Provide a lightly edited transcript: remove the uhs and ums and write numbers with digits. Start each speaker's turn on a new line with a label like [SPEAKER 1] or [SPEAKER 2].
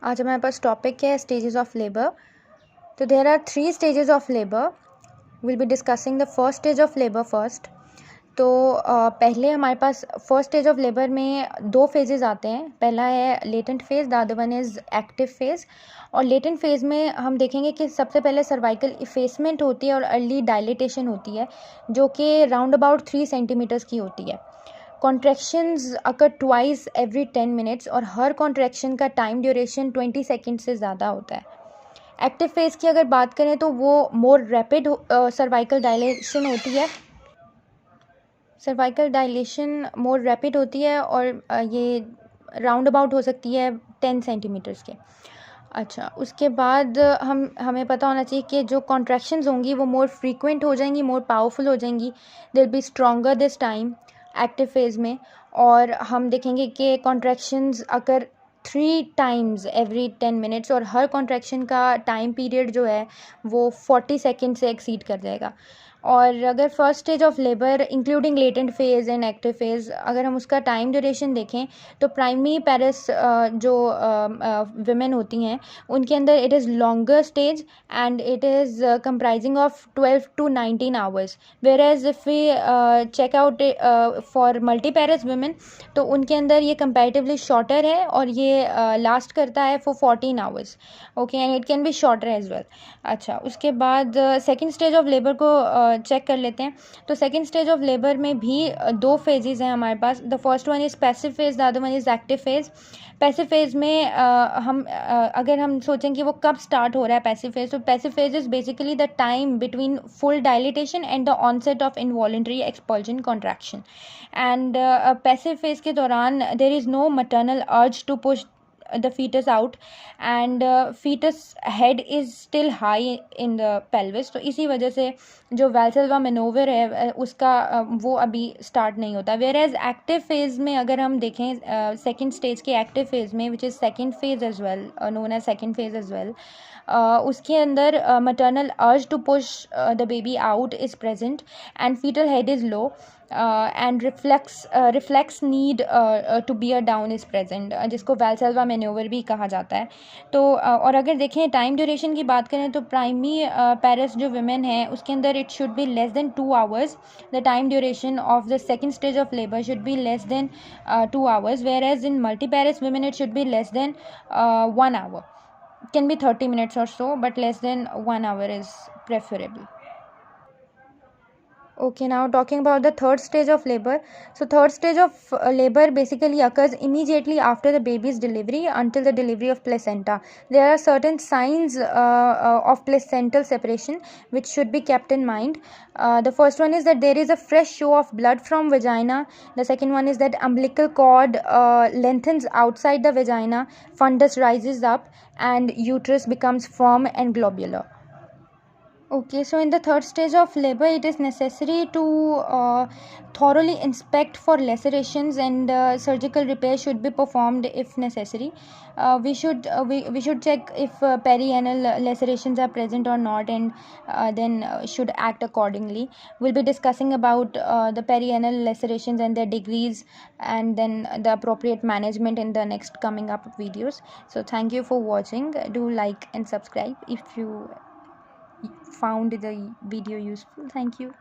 [SPEAKER 1] आज हमारे पास टॉपिक है स्टेजेस ऑफ लेबर। तो there are 3 stages of labour. Will be discussing the first stage of labour first. तो पहले हमारे पास फर्स्ट स्टेज ऑफ लेबर में 2 फेजेस आते हैं। पहला है latent phase, the other one is active phase. और लेटेंट फेज में हम देखेंगे कि सबसे पहले सर्वाइकल इफेसमेंट होती है और अर्ली डायलिटेशन होती है, जो कि राउंड अबाउट 3 सेंटीमीटर्स की होती है। कॉन्ट्रैक्शंस अकर ट्वाइस एवरी 10 मिनट्स और हर कॉन्ट्रैक्शन का टाइम ड्यूरेशन 20 सेकेंड से ज़्यादा होता है। एक्टिव फेज़ की अगर बात करें तो वो मोर रैपिड सर्वाइकल डायलेशन होती है। सर्वाइकल डायलेशन मोर रैपिड होती है और ये राउंड अबाउट हो सकती है 10 सेंटीमीटर्स के। अच्छा, उसके बाद हमें पता होना चाहिए कि जो कॉन्ट्रैक्शंस होंगी वो मोर फ्रीक्वेंट हो जाएंगी, मोर पावरफुल हो जाएंगी। They will be stronger this time active phase में। और हम देखेंगे कि कॉन्ट्रैक्शंस अगर 3 टाइम्स एवरी 10 मिनट्स और हर कॉन्ट्रैक्शन का टाइम पीरियड जो है वो 40 सेकेंड से एक्सीड कर जाएगा। और अगर first stage of labour including latent phase and active phase अगर हम उसका टाइम ड्यूरेशन देखें तो प्राइमरी पेरिस जो विमेन होती हैं उनके अंदर it is longer stage and it is comprising of 12 to 19 hours. Whereas if we check out for multiparous women तो उनके अंदर ये कंपैरेटिवली शॉर्टर है और ये लास्ट करता है for 14 hours. Okay, and it can be shorter as well. अच्छा, उसके बाद सेकेंड स्टेज ऑफ लेबर को चेक कर लेते हैं। तो सेकेंड स्टेज ऑफ लेबर में भी 2 फेजेस हैं हमारे पास। The first one is passive phase, the other one is active phase. Passive phase में अगर हम सोचें कि वो कब स्टार्ट हो रहा है पैसिव फेज, तो passive phase is basically the time between full dilatation and the onset of involuntary expulsion contraction. And passive phase के दौरान there is no maternal urge to push the fetus out and fetus head is still high in the pelvis। तो इसी वजह से जो वैल्सेल्वा मैनोवर है उसका वो अभी स्टार्ट नहीं होता। वेयर एज एक्टिव फेज़ में अगर हम देखें सेकेंड स्टेज के एक्टिव फेज़ में which is second phase as well, known as second phase as well, उसके अंदर maternal urge to push the baby out is present and fetal head is low and reflex need to bear down is present, जिसको वैल्सेल्वा मैन्योवर भी कहा जाता है। तो और अगर देखें टाइम ड्यूरेशन की बात करें तो प्राइमरी पेरिस जो विमेन है उसके अंदर it should be less than 2 hours. The time duration of the second stage of labour should be less than 2 hours, whereas in multiparous women it should be less than 1 hour. It can be 30 minutes or so, but less than 1 hour is preferable. Okay, now talking about the third stage of labor. So third stage of labor basically occurs immediately after the baby's delivery until the delivery of placenta. There are certain signs of placental separation which should be kept in mind. The first one is that there is a fresh show of blood from vagina. The second one is that umbilical cord lengthens outside the vagina, fundus rises up, and uterus becomes firm and globular. Okay, so in the third stage of labor, it is necessary to thoroughly inspect for lacerations and surgical repair should be performed if necessary. We should check if perianal lacerations are present or not, and then should act accordingly. We'll be discussing about the perianal lacerations and their degrees, and then the appropriate management in the next coming up videos. So thank you for watching. Do like and subscribe if you found the video useful. Thank you.